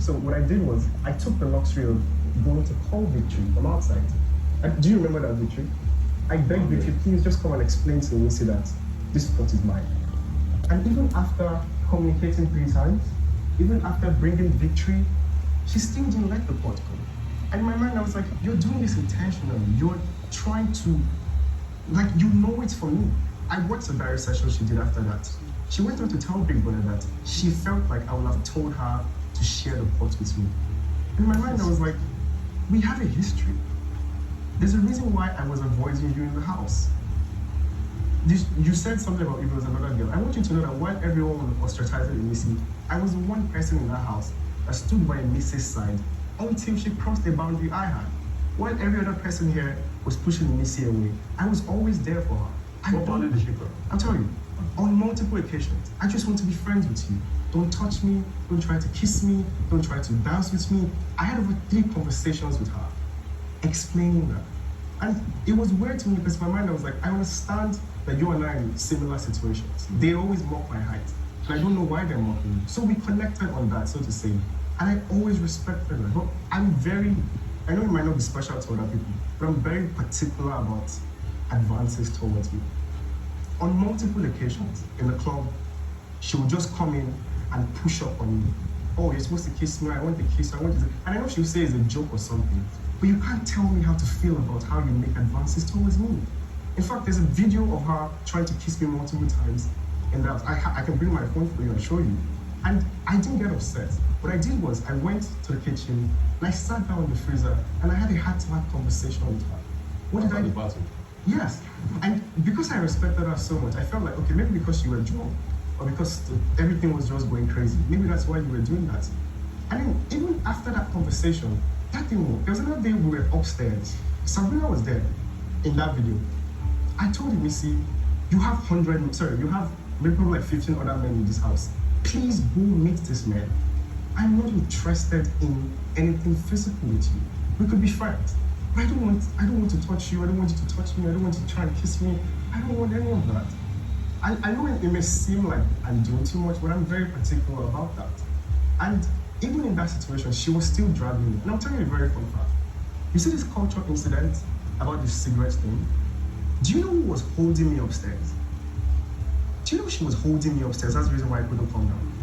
So what I did was I took the luxury of going to call Victory from outside. And do you remember that, Victory? I begged Victory, please just come and explain to me, say that this pot is mine. And even after communicating 3 times, even after bringing Victory, she still didn't let the pot go. And in my mind, I was like, you're doing this intentionally. You're trying to, like, you know it's for me. I watched the diary session she did after that. She went on to tell Big Brother that she felt like I would have told her to share the pot with me. In my mind, I was like, we have a history. There's a reason why I was avoiding you in the house. You said something about if it was another girl. I want you to know that while everyone was ostracizing Missy, I was the one person in that house that stood by Missy's side until she crossed the boundary I had. While every other person here was pushing Missy away, I was always there for her. What boundary did she cross? I'll tell you, on multiple occasions, I just want to be friends with you. Don't touch me, don't try to kiss me, don't try to dance with me. I had over 3 conversations with her, explaining that. And it was weird to me because in my mind I was like, I understand that you and I are in similar situations. They always mock my height, and I don't know why they're mocking me. So we connected on that, so to say. And I always respected her. But I know it might not be special to other people, but I'm very particular about advances towards me. On multiple occasions in the club, she would just come in and push up on me. Oh, you're supposed to kiss me, I want to kiss you, I want to. And I know she'll say it's a joke or something, but you can't tell me how to feel about how you make advances towards me. In fact, there's a video of her trying to kiss me multiple times, and I can bring my phone for you and show you. And I didn't get upset. What I did was I went to the kitchen and I sat down in the freezer and I had a heart-to-heart conversation with her. What did I do? Yes. And because I respected her so much, I felt like, okay, maybe because you were drunk or because everything was just going crazy, maybe that's why you were doing that. And then even after that conversation, that didn't work. There was another day we were upstairs. Sabrina was there in that video. I told him, Missy, you have maybe probably like 15 other men in this house. Please go meet this man. I'm not interested in anything physical with you. We could be friends. But I don't want to touch you. I don't want you to touch me. I don't want you to try and kiss me. I don't want any of that. I know it may seem like I'm doing too much, but I'm very particular about that. And even in that situation, she was still dragging me. And I'm telling you a very fun fact. You see this culture incident about the cigarette thing? Do you know who was holding me upstairs? Do you know she was holding me upstairs? That's the reason why I couldn't come down.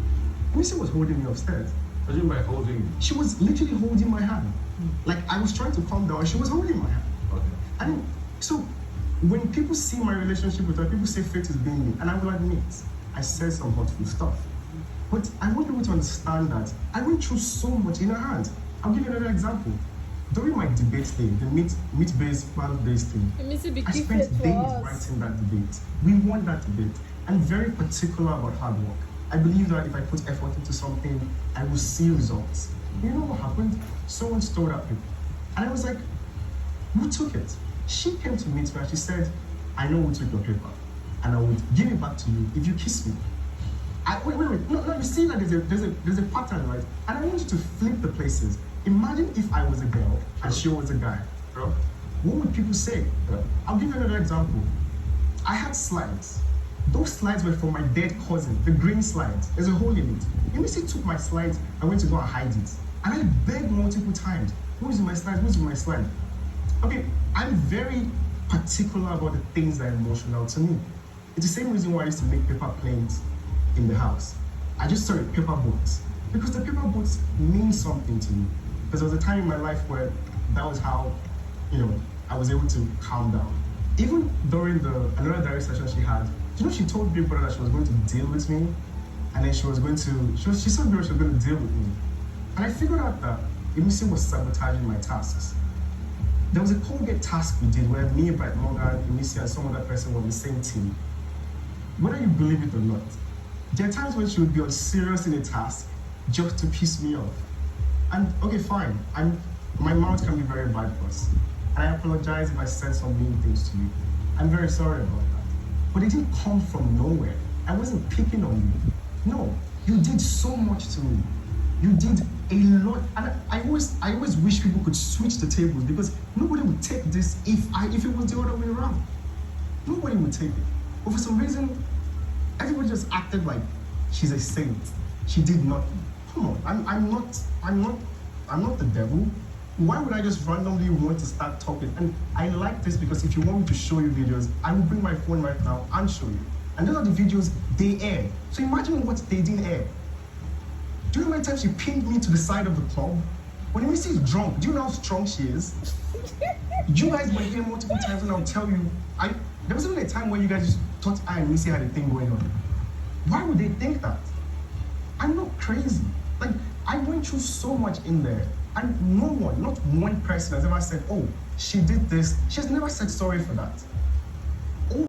Missy was holding me upstairs. What do you mean by holding you? She was literally holding my hand. Like I was trying to calm down, she was holding my hand. Okay. And so when people see my relationship with her, people say Faith is being me, and I will admit, I said some hurtful stuff. But I want people to understand that I went through so much in her hand. I'll give you another example. During my debate day, the meat-based, plant-based thing, I spent days writing that debate. We won that debate. I'm very particular about hard work. I believe that if I put effort into something, I will see results. You know what happened? Someone stole that paper. And I was like, who took it? She came to meet me and she said, I know who took your paper, and I would give it back to you if you kiss me. Wait. No, you see that there's a pattern, right? And I want you to flip the places. Imagine if I was a girl and she was a guy. Bro. What would people say? I'll give you another example. I had slides. Those slides were for my dead cousin, the green slides. There's a hole in it. Missy took my slides and went to go and hide it. And I begged multiple times, who's in my slides, who's in my slide? Okay, I'm very particular about the things that are emotional to me. It's the same reason why I used to make paper planes in the house. Paper boats. Because the paper boats mean something to me. Because there was a time in my life where that was how, I was able to calm down. Even during another diary session she had, she told Big Brother that she was going to deal with me, and then she said she was going to deal with me. And I figured out that Missy was sabotaging my tasks. There was a Colgate task we did where me, Bright Morgan, Missy, and some other person were on the same team. Whether you believe it or not, there are times when she would be unserious in a task just to piss me off. And okay, fine, my mouth can be very vipers, and I apologize if I said some mean things to you. I'm very sorry about that. But it didn't come from nowhere. I wasn't picking on you. No, you did so much to me. You did a lot, and I always wish people could switch the tables, because nobody would take this if it was the other way around. Nobody would take it. But for some reason, everybody just acted like she's a saint. She did nothing. Come on, I'm not the devil. Why would I just randomly want to start talking? And I like this because if you want me to show you videos, I will bring my phone right now and show you. And those are the videos they air. So imagine what they didn't air. Do you know how many times she pinned me to the side of the club? When Missy is drunk, do you know how strong she is? You guys might hear multiple times and I'll tell you, there was even a time where you guys just thought I and Missy had a thing going on. Why would they think that? I'm not crazy. Like, I went through so much in there, and no one, not one person has ever said, oh, she did this. She has never said sorry for that.